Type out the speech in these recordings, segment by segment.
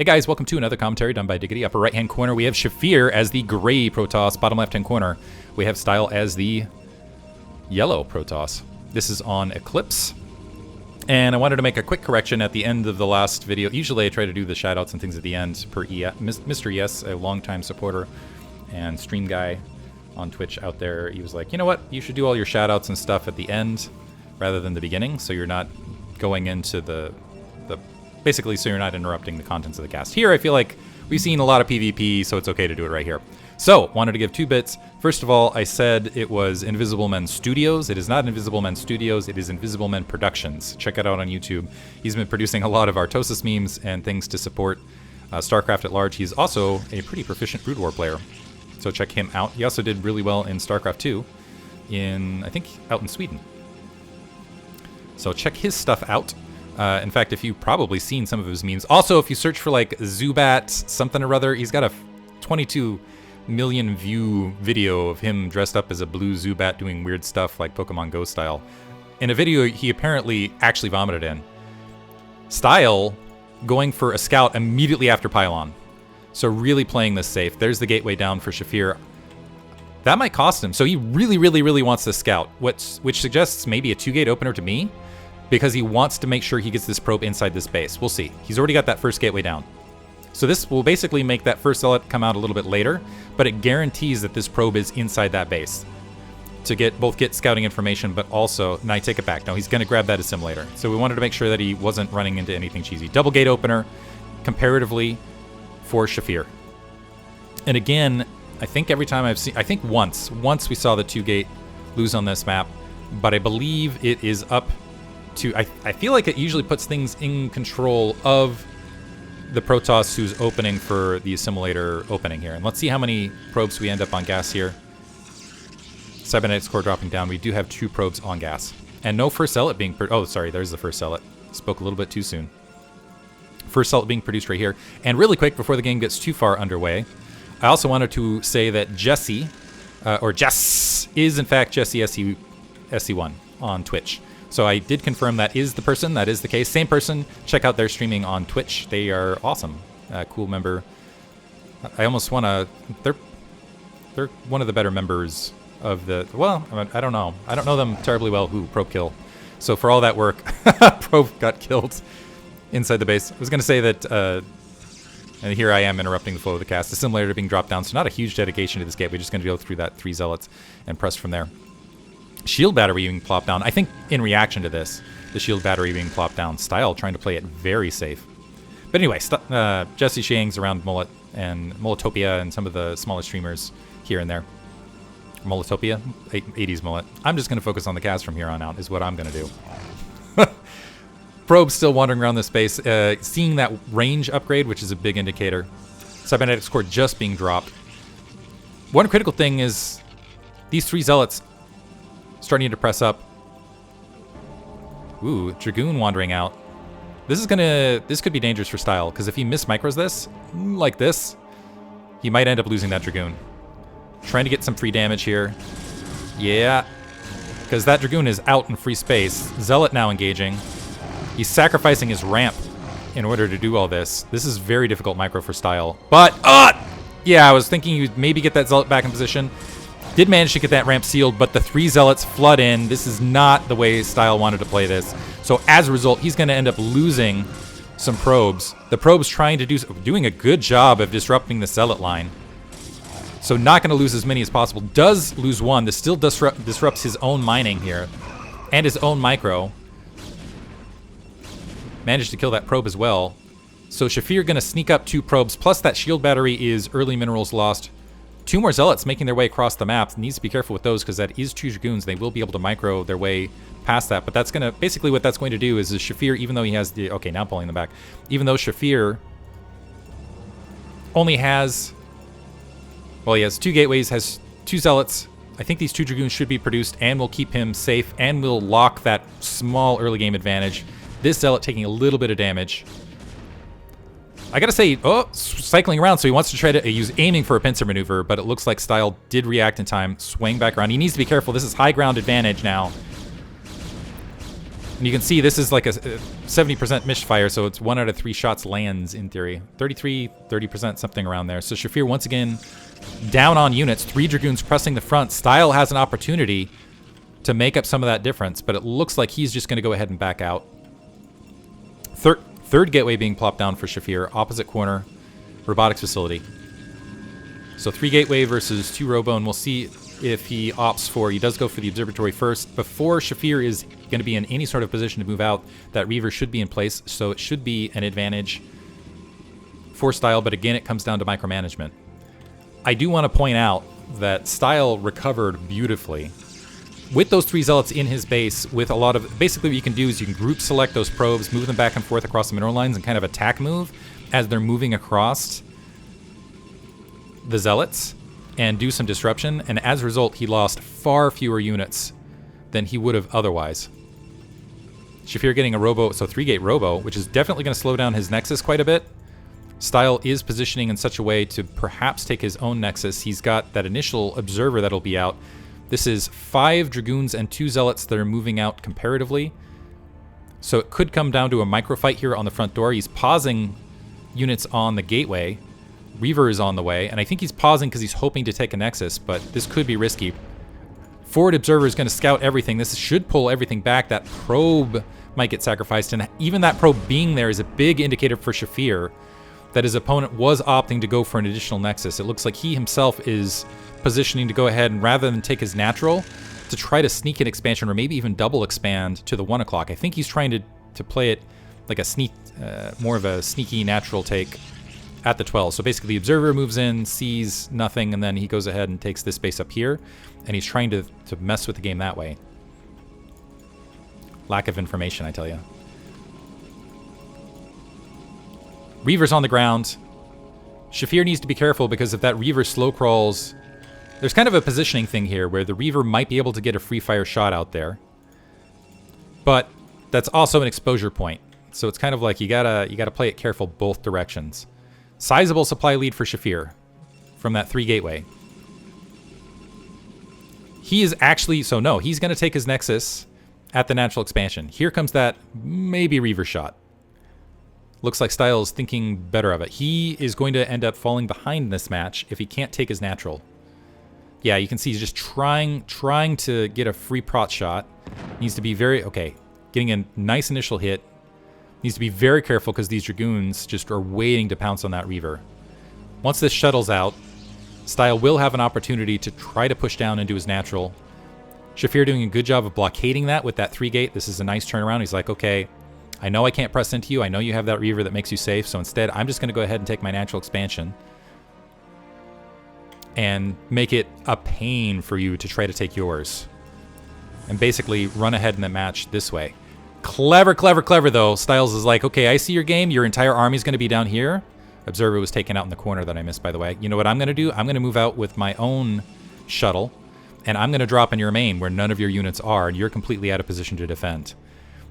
Hey guys, welcome to another commentary done by Diggity. Upper right hand corner we have Shafir as the gray Protoss. Bottom left hand corner we have Style as the yellow Protoss. This is on Eclipse. And I wanted to make a quick correction at the end of the last video. Usually I try to do the shoutouts and things at the end per Mr. Yes, a longtime supporter and stream guy on Twitch out there. He was like, you know what, you should do all your shoutouts and stuff at the end rather than the beginning, so you're not going into the basically, so you're not interrupting the contents of the cast. Here, I feel like we've seen a lot of PvP, so it's okay to do it right here. So, wanted to give 2 bits. First of all, I said it was Invisible Men Studios. It is not Invisible Men Studios, it is Invisible Men Productions. Check it out on YouTube. He's been producing a lot of Artosis memes and things to support StarCraft at large. He's also a pretty proficient Brood War player, so check him out. He also did really well in StarCraft 2, I think, out in Sweden. So check his stuff out. In fact, if you've probably seen some of his memes. Also, if you search for like Zubat something or other, he's got a 22 million view video of him dressed up as a blue Zubat doing weird stuff like Pokemon Go style. In a video he apparently actually vomited in. Style going for a scout immediately after Pylon. So really playing this safe. There's the gateway down for Shafir. That might cost him. So he really wants this scout, which suggests maybe a 2-gate opener to me, because he wants to make sure he gets this probe inside this base. We'll see. He's already got that first gateway down. So this will basically make that first zealot come out a little bit later, but it guarantees that this probe is inside that base to get scouting information, but also, and I take it back. No, he's going to grab that assimilator. So we wanted to make sure that he wasn't running into anything cheesy. Double gate opener, comparatively, for Shafir. And again, I think every time I've seen, I think once we saw the 2-gate lose on this map, but I believe it is up to, I feel like it usually puts things in control of the Protoss who's opening for the assimilator opening here. And let's see how many probes we end up on gas here. Cybernetics core dropping down. We do have 2 probes on gas. And no first zealot being oh, sorry, there's the first zealot. Spoke a little bit too soon. First zealot being produced right here. And really quick, before the game gets too far underway, I also wanted to say that Jesse, or Jess, is in fact Jesse SC1 on Twitch. So I did confirm that is the person, that is the case. Same person, check out their streaming on Twitch. They are awesome. Cool member. I almost want to, they're one of the better members of the, well, I don't know. I don't know them terribly well. Ooh, probe kill. So for all that work, probe got killed inside the base. I was going to say that, and here I am interrupting the flow of the cast. The assimilator being dropped down, so not a huge dedication to this gate. We're just going to go through that 3 zealots and press from there. Shield battery being plopped down. I think in reaction to this, the shield battery being plopped down. Style trying to play it very safe. But anyway, Jesse Shang's around Mullet and Mulletopia and some of the smaller streamers here and there. Mulletopia? 80s Mullet. I'm just going to focus on the cast from here on out is what I'm going to do. Probe's still wandering around this space. Seeing that range upgrade, which is a big indicator. Cybernetics core just being dropped. One critical thing is these 3 zealots starting to press up. Ooh, Dragoon wandering out. This could be dangerous for Style, because if he mis-micros this, like this, he might end up losing that Dragoon. Trying to get some free damage here. Yeah, because that Dragoon is out in free space. Zealot now engaging. He's sacrificing his ramp in order to do all this. This is very difficult micro for Style. But, yeah, I was thinking you'd maybe get that Zealot back in position. Did manage to get that ramp sealed, but the 3 zealots flood in. This is not the way Style wanted to play this. So as a result, he's going to end up losing some probes. The probes trying to doing a good job of disrupting the zealot line. So not going to lose as many as possible. Does lose 1. This still disrupts his own mining here and his own micro. Managed to kill that probe as well. So Shafir going to sneak up 2 probes, plus that shield battery is early minerals lost. 2 more zealots making their way across the map. Needs to be careful with those because that is 2 dragoons. They will be able to micro their way past that. But that's going to, basically what that's going to do is Shafir, even though he has the, okay, now pulling them back. Even though Shafir only has, well, he has 2 gateways, has 2 zealots. I think these 2 dragoons should be produced and will keep him safe and will lock that small early game advantage. This zealot taking a little bit of damage. I gotta say, cycling around, so he wants to try to, he's aiming for a pincer maneuver, but it looks like Style did react in time, swing back around. He needs to be careful. This is high ground advantage now. And you can see this is like a 70% misfire, so it's 1 out of 3 shots lands in theory. 30%, something around there. So Shafir once again down on units. 3 Dragoons pressing the front. Style has an opportunity to make up some of that difference, but it looks like he's just going to go ahead and back out. Third gateway being plopped down for Shafir. Opposite corner, robotics facility. So 3 gateway versus 2 robo, and we'll see if he opts for, he does go for the observatory first. Before Shafir is going to be in any sort of position to move out, that Reaver should be in place, so it should be an advantage for Style, but again, it comes down to micromanagement. I do want to point out that Style recovered beautifully. With those 3 Zealots in his base, with a lot of, basically what you can do is you can group select those probes, move them back and forth across the mineral lines, and kind of attack move as they're moving across the Zealots, and do some disruption, and as a result, he lost far fewer units than he would have otherwise. Shafir getting a robo, so 3-gate robo, which is definitely going to slow down his Nexus quite a bit. Style is positioning in such a way to perhaps take his own Nexus. He's got that initial observer that'll be out. This is 5 Dragoons and 2 Zealots that are moving out comparatively. So it could come down to a microfight here on the front door. He's pausing units on the gateway. Reaver is on the way, and I think he's pausing because he's hoping to take a Nexus, but this could be risky. Forward Observer is going to scout everything. This should pull everything back. That probe might get sacrificed, and even that probe being there is a big indicator for Shafir that his opponent was opting to go for an additional Nexus. It looks like he himself is positioning to go ahead and, rather than take his natural, to try to sneak an expansion or maybe even double expand to the 1 o'clock. I think he's trying to play it like a sneak, more of a sneaky natural take at the 12. So basically the observer moves in, sees nothing, and then he goes ahead and takes this base up here, and he's trying to mess with the game that way. Lack of information, I tell you. Reaver's on the ground. Shafir needs to be careful because if that Reaver slow crawls, there's kind of a positioning thing here where the Reaver might be able to get a free fire shot out there, but that's also an exposure point. So it's kind of like you gotta play it careful both directions. Sizable supply lead for Shafir from that 3 gateway. He is actually, so no, he's going to take his Nexus at the natural expansion. Here comes that maybe Reaver shot. Looks like Style is thinking better of it. He is going to end up falling behind this match if he can't take his natural. Yeah, you can see he's just trying to get a free prot shot. Needs to be very, okay, getting a nice initial hit. Needs to be very careful because these Dragoons just are waiting to pounce on that Reaver. Once this shuttles out, Style will have an opportunity to try to push down into his natural. Shafir doing a good job of blockading that with that 3-gate. This is a nice turnaround. He's like, okay, I know I can't press into you. I know you have that Reaver that makes you safe. So instead, I'm just going to go ahead and take my natural expansion and make it a pain for you to try to take yours. And basically run ahead in the match this way. Clever, clever, clever, though. Styles is like, okay, I see your game. Your entire army's going to be down here. Observer was taken out in the corner that I missed, by the way. You know what I'm going to do? I'm going to move out with my own shuttle, and I'm going to drop in your main where none of your units are, and you're completely out of position to defend.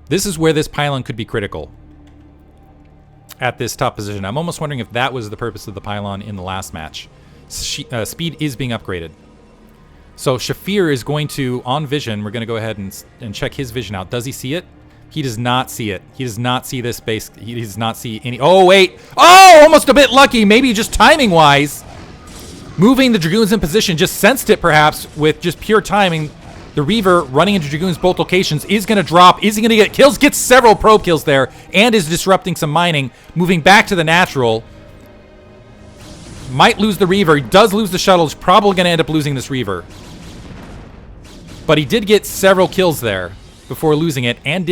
This is where this pylon could be critical at this top position. I'm almost wondering if that was the purpose of the pylon in the last match. Speed is being upgraded. So Shafir is going to, on vision, we're going to go ahead and check his vision out. Does he see it? He does not see it. He does not see this base. He does not see any. Oh, wait. Oh, almost a bit lucky. Maybe just timing-wise. Moving the Dragoons in position. Just sensed it, perhaps, with just pure timing. The Reaver running into Dragoons both locations is going to drop. Is he going to get kills? Gets several probe kills there. And is disrupting some mining. Moving back to the natural. Might lose the Reaver. He does lose the shuttle. He's probably going to end up losing this Reaver. But he did get several kills there before losing it, and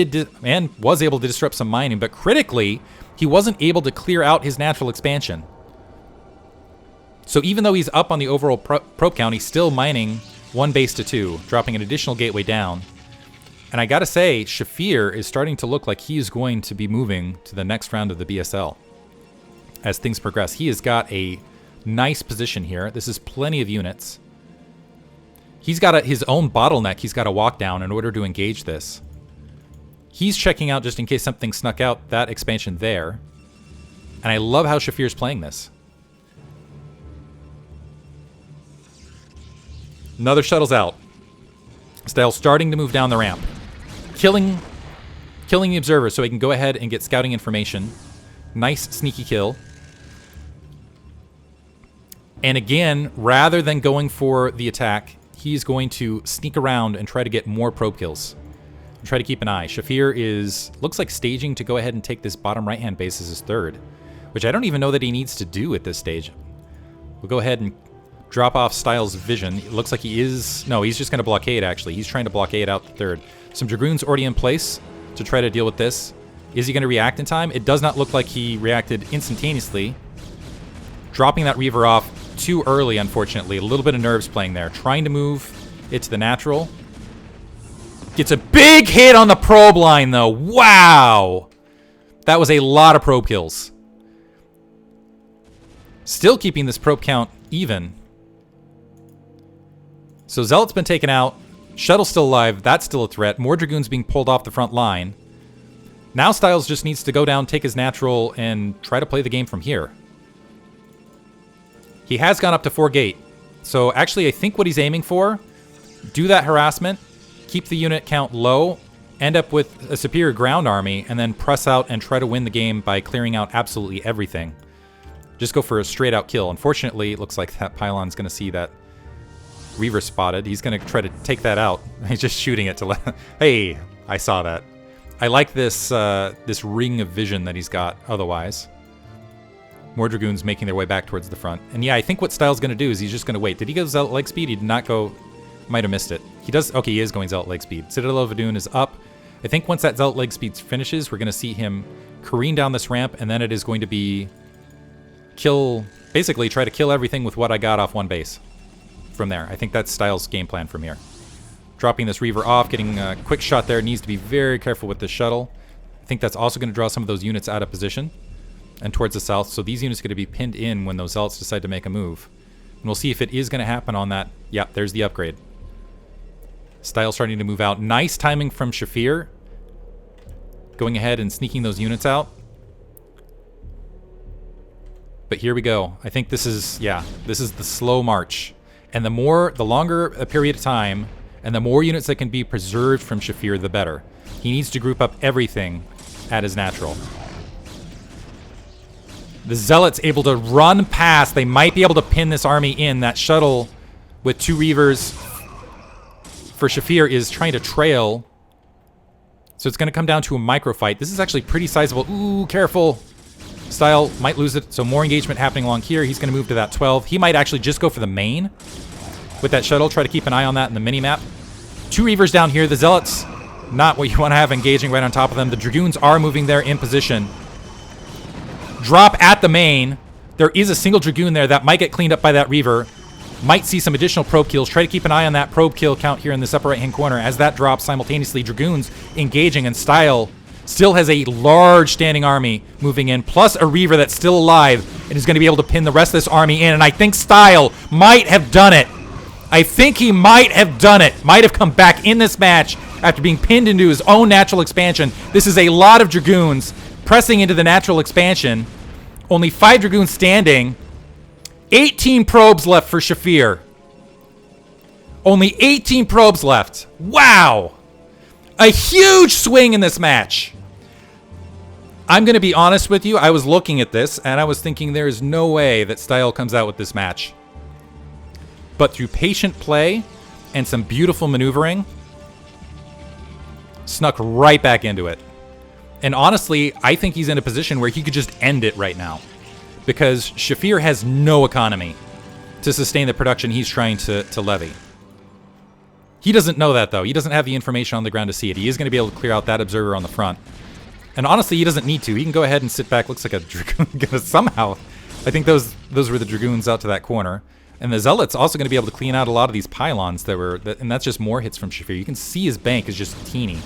was able to disrupt some mining. But critically, he wasn't able to clear out his natural expansion. So even though he's up on the overall probe count, he's still mining 1 base to 2, dropping an additional gateway down. And I gotta say, Shafir is starting to look like he is going to be moving to the next round of the BSL as things progress. He has got a nice position here. This is plenty of units. He's got his own bottleneck he's got to walk down in order to engage this. He's checking out, just in case something snuck out, that expansion there. And I love how Shafir's playing this. Another shuttle's out. Style starting to move down the ramp. Killing killing the observer so he can go ahead and get scouting information. Nice sneaky kill. And again, rather than going for the attack, he's going to sneak around and try to get more probe kills. And try to keep an eye. Shafir looks like staging to go ahead and take this bottom right-hand base as his third, which I don't even know that he needs to do at this stage. We'll go ahead and drop off Styles' vision. It looks like he is... No, he's just going to blockade, actually. He's trying to blockade out the third. Some Dragoons already in place to try to deal with this. Is he going to react in time? It does not look like he reacted instantaneously. Dropping that Reaver off too early, unfortunately. A little bit of nerves playing there. Trying to move it to the natural. Gets a big hit on the probe line, though. Wow! That was a lot of probe kills. Still keeping this probe count even. So Zealot's been taken out. Shuttle's still alive. That's still a threat. More Dragoons being pulled off the front line. Now Styles just needs to go down, take his natural, and try to play the game from here. He has gone up to 4 gate. So actually, I think what he's aiming for, do that harassment, keep the unit count low, end up with a superior ground army, and then press out and try to win the game by clearing out absolutely everything. Just go for a straight out kill. Unfortunately, it looks like that pylon's going to see that Reaver spotted. He's going to try to take that out. He's just shooting it to let... Hey, I saw that. I like this this ring of vision that he's got otherwise. More Dragoons making their way back towards the front. And yeah, I think what Styles going to do is he's just going to wait. Did he go Zealot leg speed? He did not go... Might have missed it. He does... Okay, he is going Zealot leg speed. Citadel of Adun is up. I think once that Zealot leg speed finishes, we're going to see him careen down this ramp, and then it is going to be... Basically, try to kill everything with what I got off one base. From there. I think that's Styles' game plan from here. Dropping this Reaver off, getting a quick shot there. Needs to be very careful with this shuttle. I think that's also going to draw some of those units out of position and towards the south. So these units are going to be pinned in when those Zealots decide to make a move. And we'll see if it is going to happen on that. Yeah, there's the upgrade. Styles starting to move out. Nice timing from Shafir. Going ahead and sneaking those units out. But here we go. I think this is the slow march. And the longer a period of time, and the more units that can be preserved from Shafir, the better. He needs to group up everything at his natural. The Zealot's able to run past. They might be able to pin this army in. That shuttle with 2 Reavers for Shafir is trying to trail. So it's going to come down to a microfight. This is actually pretty sizable. Ooh, careful. Style might lose it, so more engagement happening along here. He's going to move to that 12. He might actually just go for the main with that shuttle. Try to keep an eye on that in the mini-map. 2 Reavers down here. The Zealots, not what you want to have engaging right on top of them. The Dragoons are moving there in position. Drop at the main. There is a single Dragoon there that might get cleaned up by that Reaver. Might see some additional probe kills. Try to keep an eye on that probe kill count here in this upper right-hand corner. As that drops simultaneously, Dragoons engaging, and Style still has a large standing army moving in, plus a Reaver that's still alive and is going to be able to pin the rest of this army in. And I think Style might have done it. I think he might have done it. Might have come back in this match after being pinned into his own natural expansion. This is a lot of Dragoons pressing into the natural expansion. Only 5 Dragoons standing. 18 probes left for Shafir. Only 18 probes left. Wow. A huge swing in this match. I'm going to be honest with you. I was looking at this, and I was thinking there is no way that Style comes out with this match. But through patient play and some beautiful maneuvering, snuck right back into it. And honestly, I think he's in a position where he could just end it right now. Because Shafir has no economy to sustain the production he's trying to levy. He doesn't know that, though. He doesn't have the information on the ground to see it. He is going to be able to clear out that observer on the front. And honestly, he doesn't need to. He can go ahead and sit back. Looks like a Dragoon. Somehow, I think those were the Dragoons out to that corner. And the Zealot's also going to be able to clean out a lot of these pylons and that's just more hits from Shafir. You can see his bank is just teeny.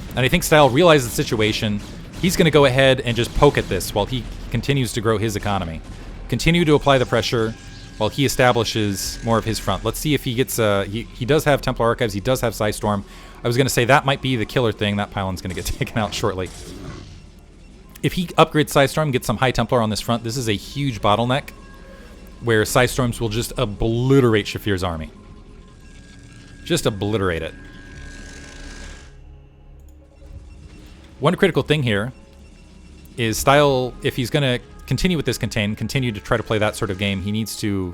And I think Style realizes the situation. He's going to go ahead and just poke at this while he continues to grow his economy. Continue to apply the pressure while he establishes more of his front. Let's see if he gets... He does have Templar Archives. He does have Psystorm. I was going to say that might be the killer thing. That pylon's going to get taken out shortly. If he upgrades Psystorm, gets some High Templar on this front, this is a huge bottleneck where Psystorms will just obliterate Shafir's army. Just obliterate it. One critical thing here is Style, if he's going to continue with this contain, continue to try to play that sort of game, he needs to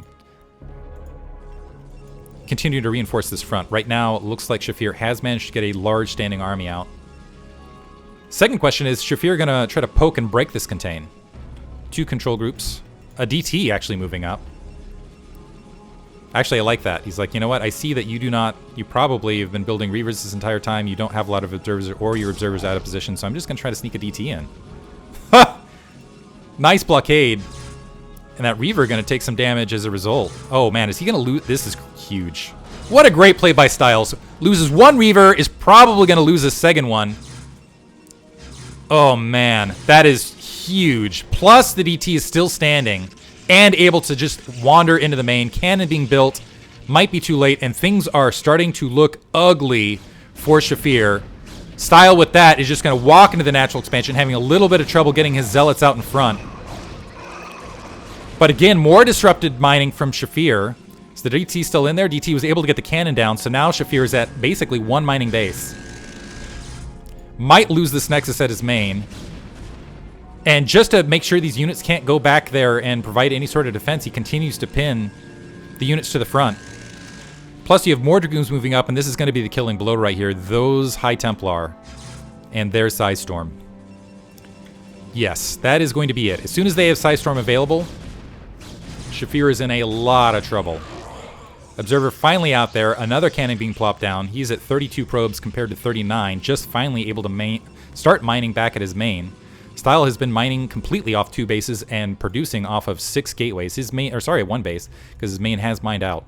continue to reinforce this front. Right now, it looks like Shafir has managed to get a large standing army out. Second question is Shafir going to try to poke and break this contain? 2 control groups. A DT actually moving up. Actually, I like that. He's like, you know what? I see that you probably have been building Reavers this entire time. You don't have a lot of observers, or your observer's out of position, so I'm just going to try to sneak a DT in. Ha! Nice blockade. And that Reaver going to take some damage as a result. Oh, man, is he going to lose? This is huge. What a great play by Styles. Loses 1 Reaver, is probably going to lose a second one. Oh, man, that is huge. Plus, the DT is still standing and able to just wander into the main. Cannon being built might be too late, and things are starting to look ugly for Shafir. Style with that is just going to walk into the natural expansion, having a little bit of trouble getting his zealots out in front. But again, more disrupted mining from Shafir. Is the DT still in there? DT was able to get the cannon down, so now Shafir is at basically 1 mining base. Might lose this Nexus at his main. And just to make sure these units can't go back there and provide any sort of defense, he continues to pin the units to the front. Plus, you have more Dragoons moving up, and this is going to be the killing blow right here. Those High Templar and their Psystorm. Yes, that is going to be it. As soon as they have Psystorm available, Shafir is in a lot of trouble. Observer finally out there. Another cannon being plopped down. He's at 32 probes compared to 39. Just finally able to start mining back at his main. Style has been mining completely off 2 bases and producing off of 6 gateways. His main, or sorry, 1 base, because his main has mined out.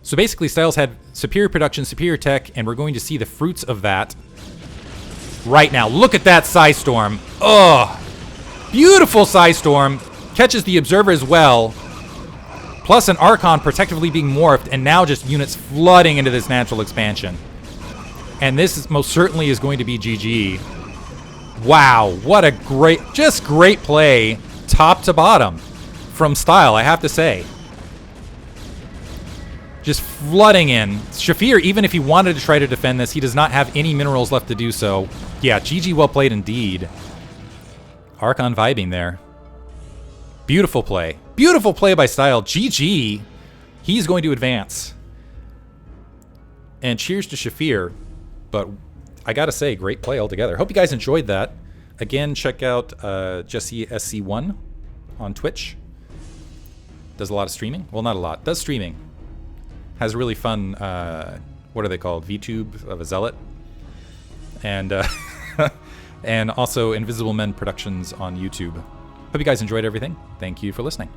So basically, Styles had superior production, superior tech, and we're going to see the fruits of that right now. Look at that Psystorm. Ugh. Beautiful Psystorm. Catches the Observer as well. Plus an Archon protectively being morphed, and now just units flooding into this natural expansion. And this is most certainly is going to be GG. Wow, what a just great play, top to bottom, from Style, I have to say. Just flooding in. Shafir, even if he wanted to try to defend this, he does not have any minerals left to do so. Yeah, GG, well played indeed. Archon vibing there. Beautiful play. Beautiful play by Style. GG. He's going to advance. And cheers to Shafir. But I gotta say, great play altogether. Hope you guys enjoyed that. Again, check out Jesse SC1 on Twitch. Does a lot of streaming. Well, not a lot. Does streaming. Has a really fun, what are they called? VTube of a Zealot. And and also Invisible Men Productions on YouTube. Hope you guys enjoyed everything. Thank you for listening.